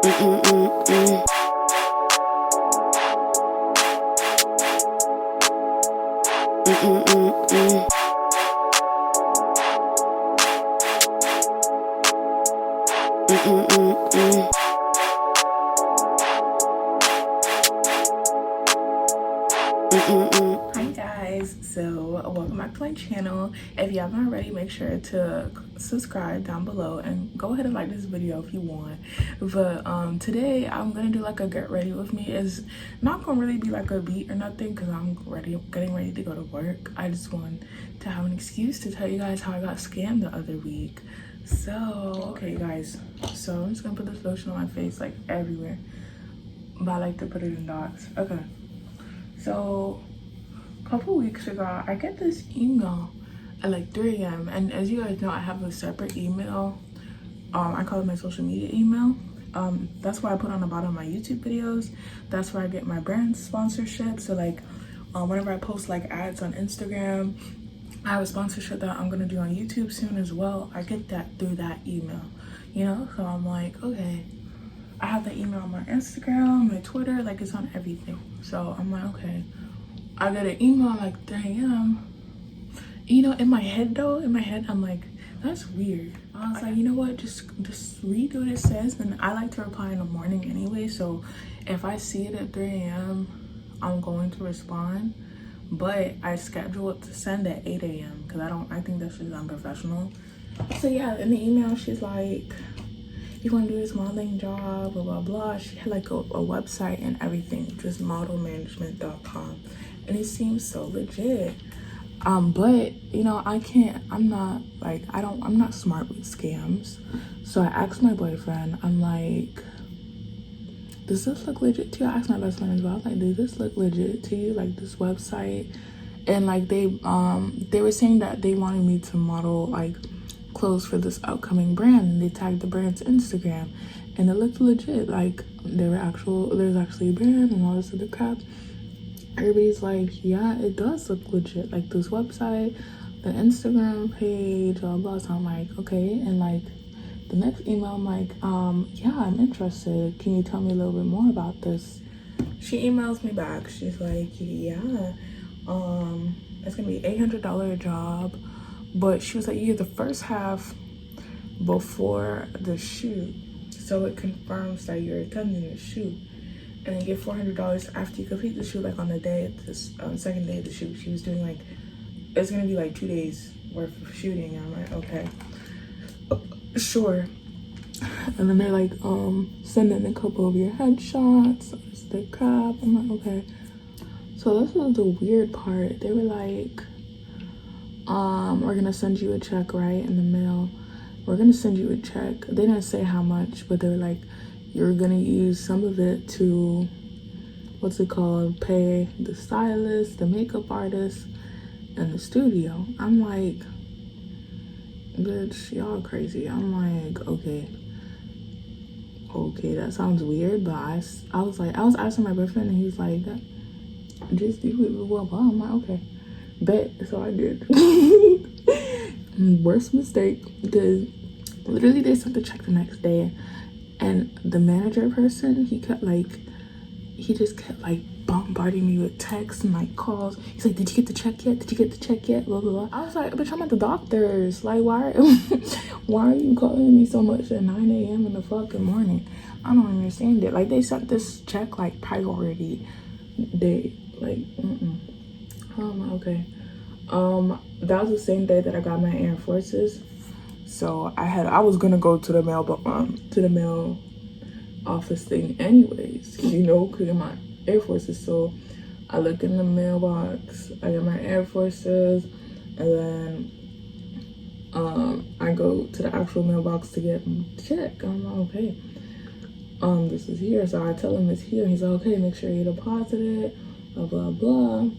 Hi guys, so welcome back to my channel. If you haven't already, make sure to subscribe down below and go ahead and like this video if you want. But today I'm gonna do like a get ready with me. It's not gonna really be like a beat or nothing because I'm getting ready to go to work. I just want to have an excuse to tell you guys how I got scammed the other week. So okay guys, so I'm just gonna put this lotion on my face like everywhere, but I like to put it in dots. Okay, so a couple weeks ago I get this email at like 3 a.m. and as you guys know, I have a separate email. I call it my social media email. That's why I put on the bottom of my YouTube videos. That's where I get my brand sponsorship. So like whenever I post like ads on Instagram, I have a sponsorship that I'm gonna do on YouTube soon as well. I get that through that email, you know? So I'm like, okay, I have the email on my Instagram, my Twitter, like it's on everything. So I'm like, okay. I got an email at like 3 a.m. You know, in my head, I'm like, that's weird. I was like, you know what, just read what it says. And I like to reply in the morning anyway. So if I see it at 3 a.m., I'm going to respond. But I schedule it to send at 8 a.m. because I think that's just unprofessional. So yeah, in the email, she's like, you want to do this modeling job, blah, blah, blah. She had like a website and everything, just modelmanagement.com. And it seems so legit. But you know, I'm not smart with scams. So I asked my boyfriend, I'm like, does this look legit to you? I asked my best friend as well. I was like, does this look legit to you? Like this website? And like they were saying that they wanted me to model like clothes for this upcoming brand, and they tagged the brand's Instagram and it looked legit. Like there's actually a brand and all this other crap. Everybody's like, yeah, it does look legit. Like this website, the Instagram page, blah blah. So I'm like, okay. And like the next email, I'm like, yeah, I'm interested. Can you tell me a little bit more about this? She emails me back. She's like, yeah, it's gonna be $800 job, but she was like, you get the first half before the shoot, so it confirms that you're attending the shoot. And then get $400 after you complete the shoot, like on the day of this second day of the shoot. She was doing like, it's gonna be like 2 days worth of shooting. And I'm like, okay, sure. And then they're like, send in a couple of your headshots, the crap. I'm like, okay. So this was the weird part. They were like, we're gonna send you a check, right, in the mail. We're gonna send you a check. They didn't say how much, but they were like, you're gonna use some of it to, what's it called, pay the stylist, the makeup artist, and the studio. I'm like, bitch, y'all crazy. I'm like, okay, that sounds weird. But I was asking my boyfriend, and he's like, just do it, blah blah. I'm like, okay, bet. So I did. Worst mistake, because literally they sent the check the next day. And the manager person, he just kept like bombarding me with texts and like calls. He's like, did you get the check yet? Did you get the check yet? Blah, blah, blah. I was like, bitch, I'm at the doctor's. Like, why are you calling me so much at 9 a.m. in the fucking morning? I don't understand it. Like, they sent this check like priority day. Like, okay. That was the same day that I got my Air Forces. So I was gonna go to the mail office thing anyways, you know, cause my Air Forces. So I look in the mailbox, I get my Air Forces, and then I go to the actual mailbox to get the check. I'm like, okay, this is here. So I tell him it's here. He's like, okay, make sure you deposit it, blah blah blah.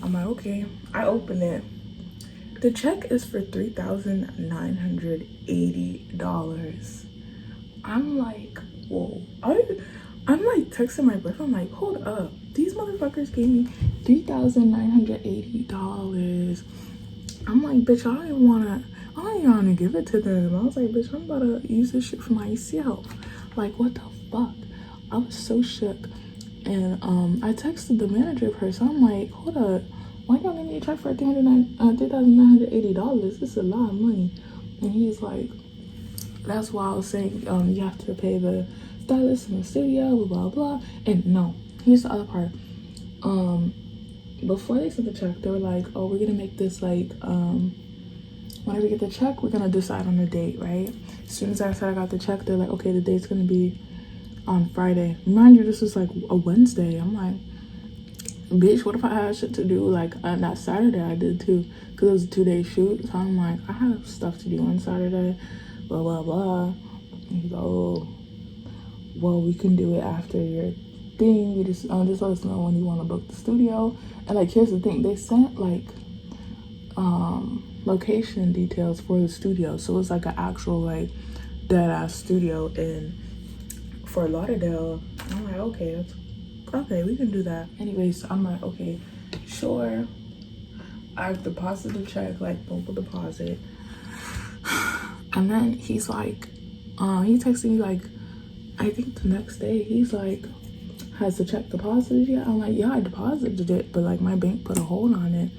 I'm like, okay. I open it. The check is for $3,980. I'm like, whoa. I'm like texting my boyfriend, I'm like, hold up. These motherfuckers gave me $3,980. I'm like, bitch, I don't even wanna give it to them. I was like, bitch, I'm about to use this shit for myself. Like, what the fuck. I was so shook. And I texted the manager of her, so I'm like, hold up, why y'all give me a check for $3,980? This is a lot of money. And he's like, that's why I was saying you have to pay the stylist in the studio, blah blah blah. And no, here's the other part. Before they sent the check, they were like, oh, we're gonna make this like whenever we get the check, we're gonna decide on the date, right? As soon as I said I got the check, they're like, okay, the date's gonna be on Friday. Mind you, this was like a Wednesday. I'm like, bitch, what if I had shit to do like that Saturday? I did too, because it was a 2-day shoot. So I'm like, I have stuff to do on Saturday, blah blah blah. And he's like, oh, well, we can do it after your thing. We just let us know when you want to book the studio. And like, here's the thing, they sent like location details for the studio, so it's like an actual like dead ass studio in Fort Lauderdale. I'm like, okay, we can do that. Anyways, I'm like, okay, sure. I've deposited the check, like mobile deposit. And then he's like, he texted me like, I think the next day, he's like, has the check deposited yet? I'm like, yeah, I deposited it, but like my bank put a hold on it.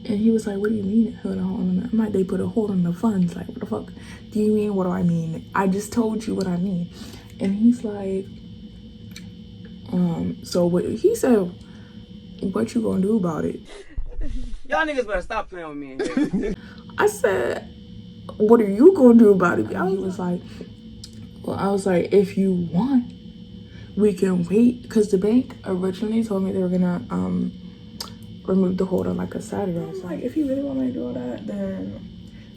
And he was like, what do you mean it put a hold on it? I'm like, they put a hold on the funds. Like, what the fuck do you mean? What do I mean? I just told you what I mean. And he's like, so what he said, what you gonna do about it? Y'all niggas better stop playing with me. I said, what are you gonna do about it? He was like, well, I was like, if you want, we can wait, because the bank originally told me they were gonna remove the hold on like a Saturday. So like, if you really want me to do all that, then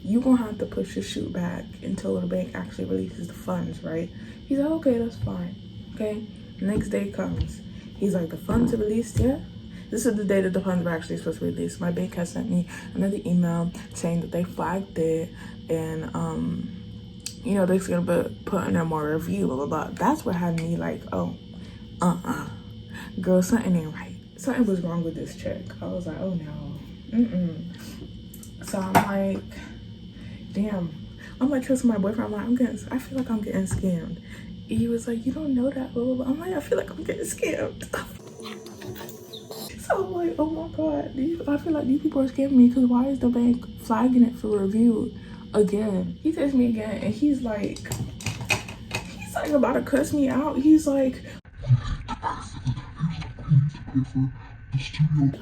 you gonna have to push the shoot back until the bank actually releases the funds, right? He's like, okay, that's fine. Okay, next day comes. He's like, the funds are released yet? This is the day that the funds were actually supposed to release. My bank has sent me another email saying that they flagged it, and you know, they're gonna put in there more review, blah blah blah. That's what had me like, oh, girl, something ain't right. Something was wrong with this check. I was like, oh no, So I'm like, damn. I'm like texting my boyfriend. I'm like, I feel like I'm getting scammed. He was like, you don't know that, blah blah blah. I'm like, I feel like I'm getting scammed. So I'm like, oh my god, I feel like these people are scamming me, because why is the bank flagging it for review again? He texts me again, and he's like about to cuss me out. He's like,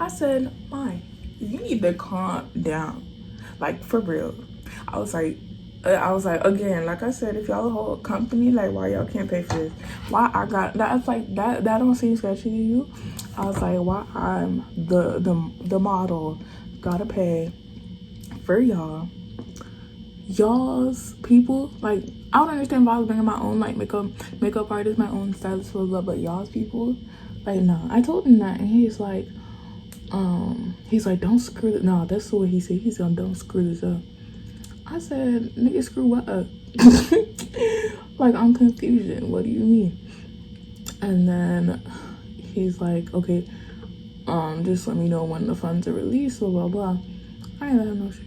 I said, Mike, you need to calm down, like for real. I was like, again, like I said, if y'all a whole company, like why y'all can't pay for this? Why I got that's like that don't seem sketchy to you? I was like, why I'm the model gotta pay for y'all's people? Like, I don't understand why I was bringing my own like makeup artist, my own stylist, blah blah, but y'all's people, like, no. I told him that, and he's like, don't screw it. No, that's what he said. He's like, don't screw this up. I said, nigga, screw what up? Like, I'm confusion. What do you mean? And then he's like, okay, just let me know when the funds are released, blah blah blah. I ain't let him know shit.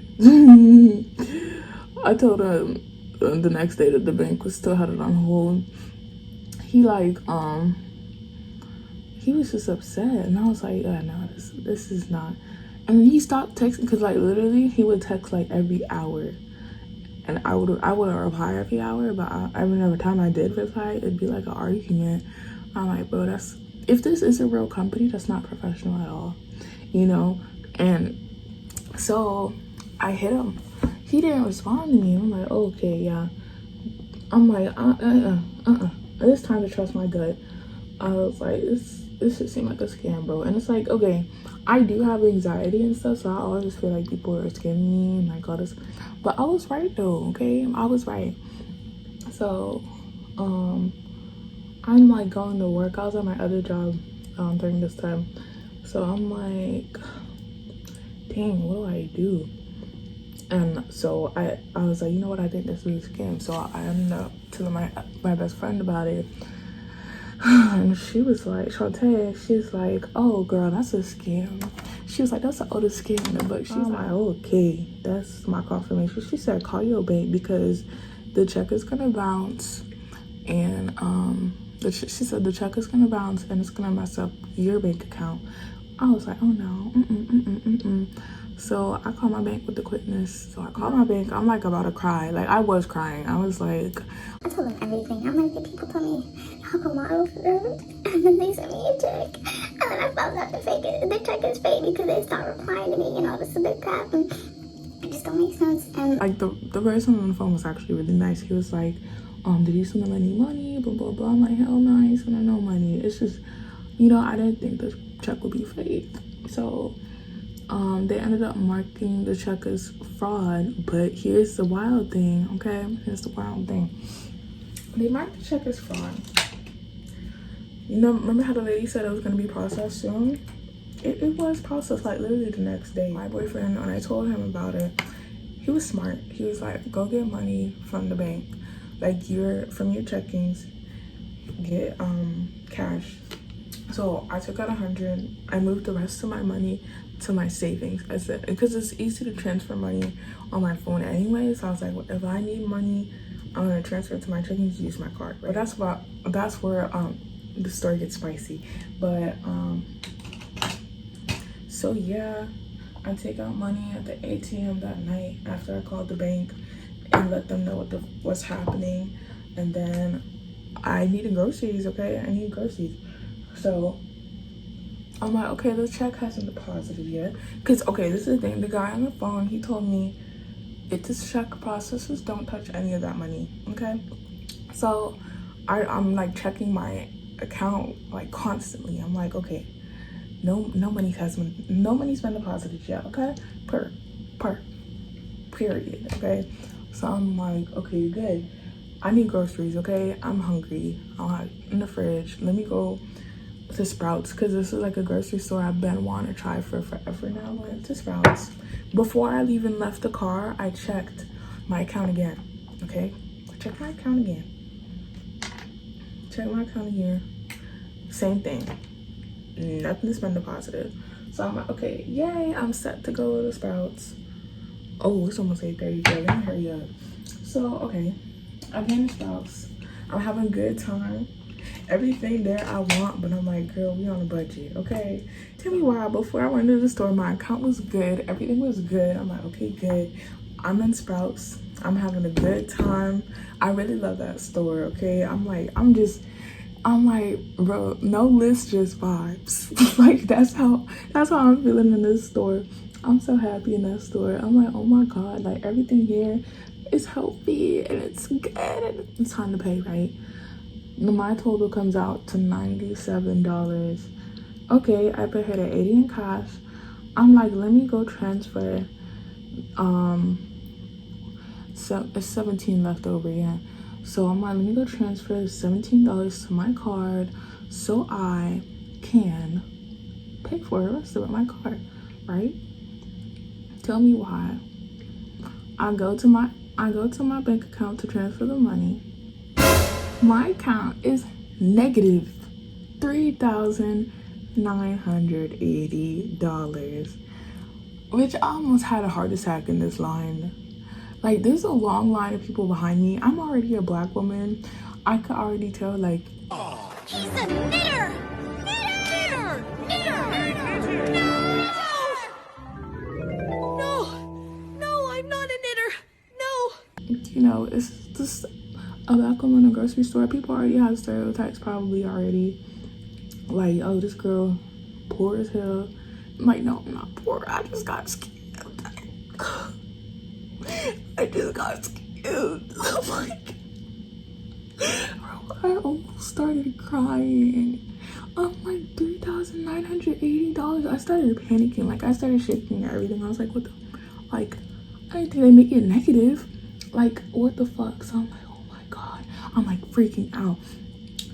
I told him the next day that the bank was still had it on hold. He like, he was just upset, and I was like, no, this is not. And then he stopped texting, because like literally he would text like every hour, and I wouldn't reply every hour, but every time I did reply, it'd be like an argument. I'm like, bro, if this is a real company, that's not professional at all, you know? And so I hit him. He didn't respond to me. I'm like, okay, yeah. I'm like, it's time to trust my gut. I was like, this should seem like a scam, bro. And it's like, okay, I do have anxiety and stuff, so I always feel like people are scamming me and like all this. But I was right though, okay? I was right. So, I'm like going to work. I was at my other job during this time. So I'm like, dang, what do I do? And so I was like, you know what, I think this is a scam. So I ended up telling my best friend about it. And she was like, Shantae, she's like, oh girl, that's a scam. She was like, that's the oldest scam in the book. She's like, okay, that's my confirmation. She said, call your bank, because the check is gonna bounce, and She said the check is gonna bounce and it's gonna mess up your bank account. I was like, oh no, So I called my bank with the quickness. So I called my bank. I'm like about to cry. Like I was crying. I was like, I told them everything. I'm like, the people told me how come I overdraft, and then they sent me a check, and then I found out the check is fake because they stopped replying to me and all this other crap, and it just don't make sense. And like the person on the phone was actually really nice. He was like, did you send them any money? Blah blah blah. I'm like, hell no, I ain't sending no money. It's just, you know, I didn't think the check would be fake. So they ended up marking the check as fraud. But here's the wild thing, okay? Here's the wild thing. They marked the check as fraud. You know, remember how the lady said it was gonna be processed soon? It was processed like literally the next day. My boyfriend, when I told him about it, he was smart. He was like, go get money from the bank. Like from your checkings, get cash. So I took out 100. I moved the rest of my money to my savings. I said, because it's easy to transfer money on my phone anyway. So I was like, well, if I need money, I'm gonna transfer it to my checkings, use my card. Right? But that's where the story gets spicy. But so yeah, I take out money at the ATM that night after I called the bank and let them know what's happening. And then I needed groceries, okay? I need groceries. So I'm like, okay, the check hasn't deposited yet. Because, okay, this is the thing. The guy on the phone, he told me, if this check processes, don't touch any of that money, okay? So I'm like checking my account like constantly. I'm like, okay, no money's been deposited yet, okay? Period, okay? So I'm like, okay, good. I need groceries, okay? I'm hungry. I'm like in the fridge. Let me go to Sprouts, because this is like a grocery store I've been wanting to try for forever now. I went to Sprouts. Before I even left the car, I checked my account again, okay? Check my account again. Check my account again. Same thing. Nothing's been deposited. So I'm like, okay, yay, I'm set to go to Sprouts. Oh, it's almost 8:30. Let me hurry up. So, okay, I'm in Sprouts. I'm having a good time. Everything there I want, but I'm like, girl, we on a budget, okay? Tell me why. Before I went to the store, my account was good. Everything was good. I'm like, okay, good. I'm in Sprouts. I'm having a good time. I really love that store, okay? I'm like, bro, no list, just vibes. Like that's how I'm feeling in this store. I'm so happy in that store. I'm like, oh my god, like everything here is healthy and it's good and it's time to pay, right? My total comes out to $97. Okay, I put her at 80 in cash. I'm like, let me go transfer. So it's 17 left over, yeah. So I'm like, let me go transfer $17 to my card so I can pay for the rest of it, my card, right? Tell me why. I go to my bank account to transfer the money. My account is negative $3,980, which I almost had a heart attack in this line. Like, there's a long line of people behind me. I'm already a black woman. I could already tell, like, he's a knitter! No, I'm not a knitter. No. You know, it's just a black woman in a grocery store. People already have stereotypes probably already. Like, oh, this girl poor as hell. I'm like, no, I'm not poor. I just got scammed. I just got scammed. I'm like, bro, I almost started crying. I'm like, $3,980. I started panicking. Like, I started shaking and everything. I was like, what the, like, I didn't think they make it negative. Like, what the fuck? So I'm like, oh my god. I'm like freaking out.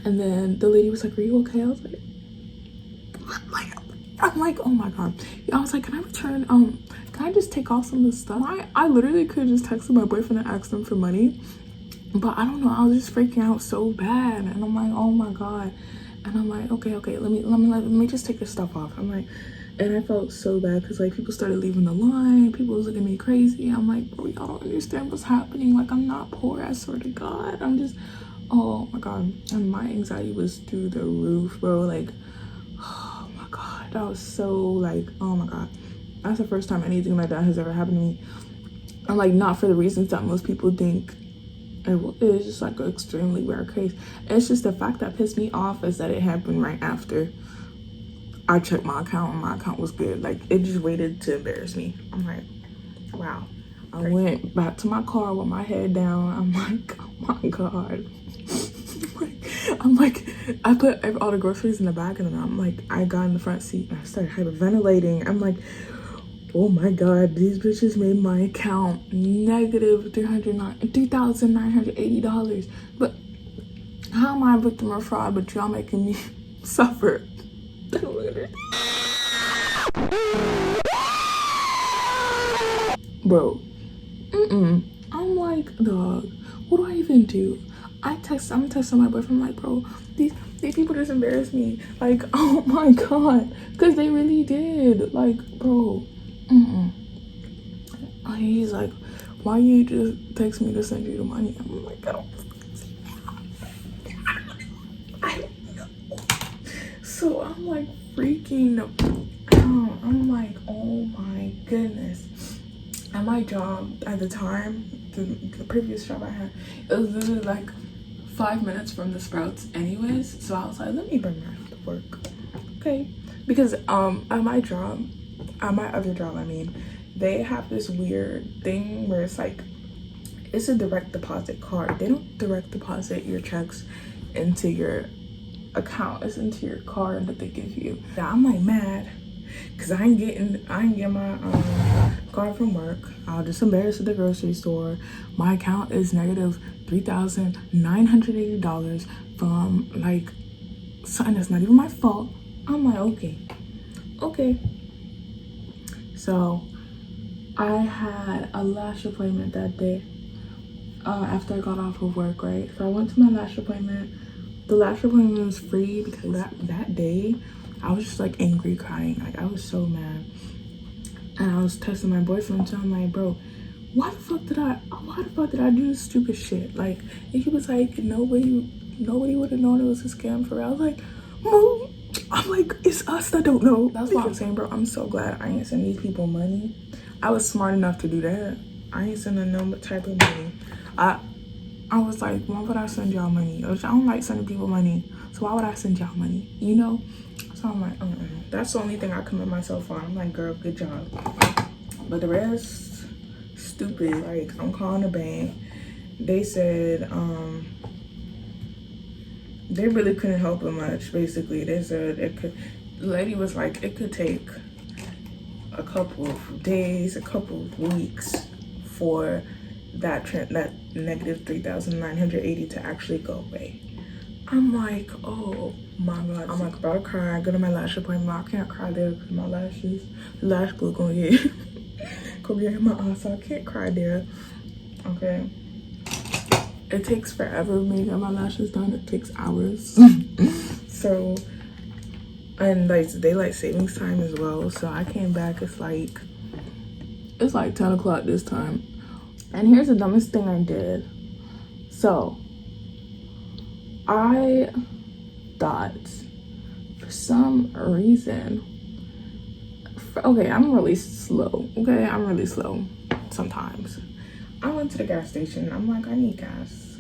And then the lady was like, are you okay? I was like, I'm like, oh my god. I was like, can I return, can I just take off some of the stuff? I literally could have just texted my boyfriend and asked him for money, but I don't know, I was just freaking out so bad. And I'm like, oh my god. And I'm like, okay, let me just take this stuff off. I'm like, and I felt so bad because like people started leaving the line, people was looking at me crazy. I'm like, bro, y'all don't understand what's happening. Like, I'm not poor, I swear to god. I'm just, Oh my god. And my anxiety was through the roof, bro. Like, oh my god. That was so like, oh my god. That's the first time anything like that has ever happened to me. And like, not for the reasons that most people think. It was just like an extremely rare case. It's just the fact that pissed me off is that it happened right after I checked my account and my account was good. Like, it just waited to embarrass me. I'm like, wow. I went back to my car with my head down. I'm like, oh my god. I'm like, I put all the groceries in the back, and then I'm like, I got in the front seat and I started hyperventilating. I'm like, oh my god, these bitches made my account negative $3,980. But how am I a victim of fraud, but y'all making me suffer? Bro, I'm like, dog, what do I even do? I'm texting my boyfriend, like, bro, these people just embarrassed me. Like, oh my god, because they really did. Like, bro, he's like, why you just text me to send you the money? I'm like, I don't know. So I'm like freaking out. I'm like, oh my goodness. At my job at the time, the previous job I had, it was literally like 5 minutes from the Sprouts anyways. So I was like, let me bring my to work, okay? Because at my other job, I mean, they have this weird thing where it's like, it's a direct deposit card. They don't direct deposit your checks into your account. It's into your card that they give you. Yeah, I'm like mad because I ain't getting my card from work. I was just embarrassed at the grocery store. My account is negative $3,980 from like something that's not even my fault. I'm like, okay. So I had a lash appointment that day after I got off of work, right? So I went to my lash appointment. The lash appointment was free because that day I was just like angry, crying. Like, I was so mad. And I was texting my boyfriend, so I'm like, bro, why the fuck did I do this stupid shit? Like, and he was like, nobody would have known it was a scam for real. I was like, Mom, I'm like, it's us that don't know. That's what I'm saying, bro. I'm so glad I ain't send these people money. I was smart enough to do that. I ain't sending no type of money. I was like, why would I send y'all money? I don't like sending people money, so why would I send y'all money, you know? So I'm like, that's the only thing I commend myself on. I'm like, girl, good job. But the rest, stupid. Like, I'm calling the bank. They said they really couldn't help it much. Basically, they said the lady was like, it could take a couple of days, a couple of weeks for that negative 3,980 to actually go away. I'm like, oh my god. I'm like about to cry. I go to my lash appointment. I can't cry there because my lashes, lash glue gonna get in my eye, so I can't cry there. Okay. It takes forever for me to get my lashes done. It takes hours. So, and like daylight savings time as well. So I came back, it's like 10 o'clock this time. And here's the dumbest thing I did. So I thought for some reason, okay, I'm really slow. Okay, I'm really slow sometimes. I went to the gas station. I'm like, I need gas.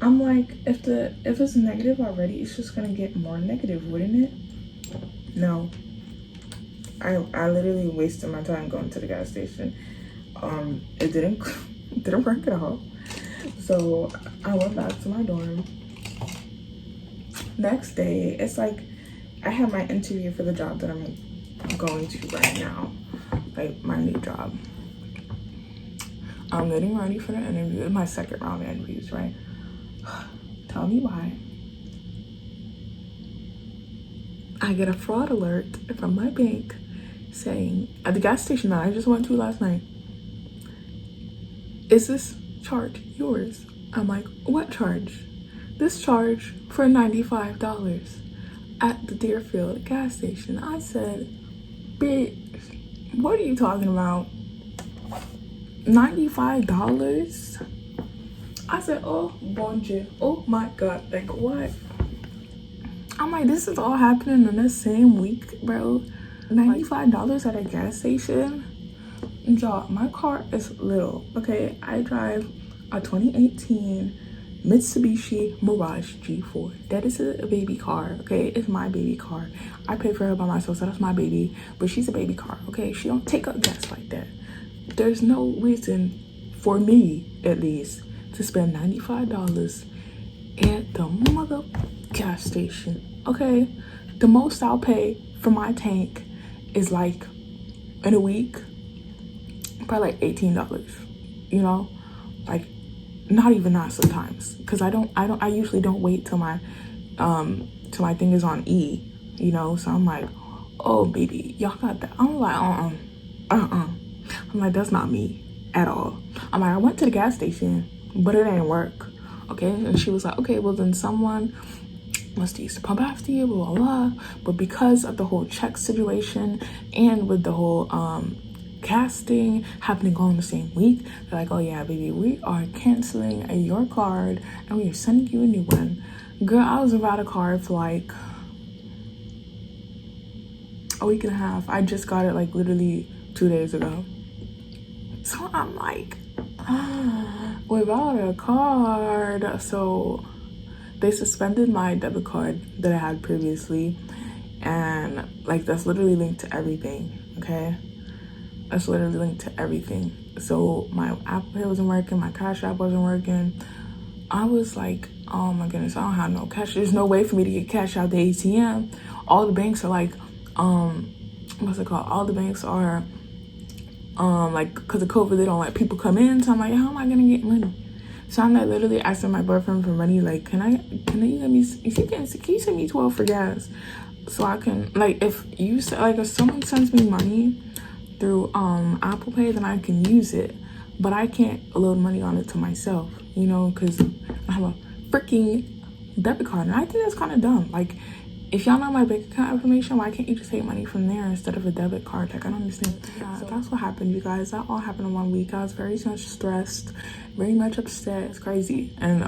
I'm like, if it's negative already, it's just gonna get more negative, wouldn't it? No. I literally wasted my time going to the gas station. It didn't work at all. So I went back to my dorm. Next day, it's like I had my interview for the job that I'm going to right now, like my new job. I'm getting ready for the interview, my second round of interviews, right? Tell me why. I get a fraud alert from my bank saying, at the gas station that I just went to last night, is this charge yours? I'm like, what charge? This charge for $95 at the Deerfield gas station. I said, bitch, what are you talking about? $95? I said, oh, bon Dieu. Oh my God. Like, what? I'm like, this is all happening in the same week, bro. $95 at a gas station. Y'all, my car is little, okay? I drive a 2018 Mitsubishi Mirage G4. That is a baby car, okay? It's my baby car. I pay for her by myself, so that's my baby. But she's a baby car, okay? She don't take up gas like that. There's no reason, for me at least, to spend $95 at the mother gas station, okay? The most I'll pay for my tank is like, in a week, probably like $18, you know? Like, not even that sometimes, because I usually don't wait till my thing is on E, you know? So I'm like, oh baby, y'all got that. I'm like, I'm like, that's not me at all. I'm like, I went to the gas station, but it ain't work, okay? And she was like, okay, well then someone must use the pump after you, blah blah blah. But because of the whole check situation and with the whole casting happening all in the same week, they're like, oh yeah baby, we are canceling your card and we are sending you a new one. Girl, I was without a card for like a week and a half. I just got it like literally 2 days ago. So I'm like, without a card. So they suspended my debit card that I had previously, and like that's literally linked to everything, okay? That's literally linked to everything. So my Apple Pay wasn't working, my Cash App wasn't working. I was like, oh my goodness, I don't have no cash. There's no way for me to get cash out the ATM. All the banks are like, what's it called? All the banks are, like, because of COVID, they don't let people come in. So I'm like, how am I gonna get money? So I'm like literally asking my boyfriend for money. Like, can you give me, can you send me 12 for gas? So I can, like, if someone sends me money through Apple Pay, then I can use it, but I can't load money on it to myself, you know, because I have a freaking debit card, and I think that's kind of dumb. Like, if y'all know my bank account information, why can't you just take money from there instead of a debit card? Like, I don't understand. Yeah, so that's what happened, you guys. That all happened in 1 week. I was very much stressed, very much upset. It's crazy. And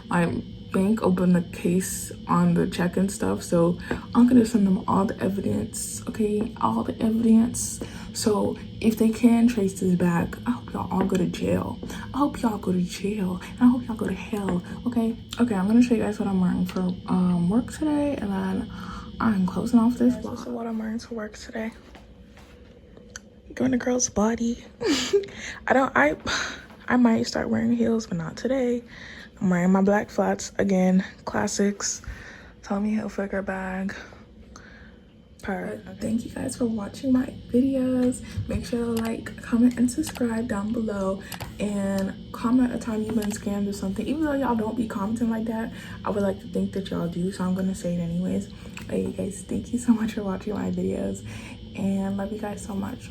my bank opened the case on the check and stuff, so I'm gonna send them all the evidence, okay? All the evidence. So if they can trace this back, I hope y'all all go to jail. I hope y'all go to jail, and I hope y'all go to hell, okay? Okay, I'm gonna show you guys what I'm wearing for work today, and then I'm closing off this vlog. This is what I'm wearing for work today. Doing a girl's body. I might start wearing heels, but not today. I'm wearing my black flats again, classics. Tommy Hilfiger bag. Thank you guys for watching my videos. Make sure to like, comment, and subscribe down below, and comment a time you've been scammed or something. Even though y'all don't be commenting like that, I would like to think that y'all do, so I'm gonna say it anyways. But you guys, thank you so much for watching my videos, and love you guys so much.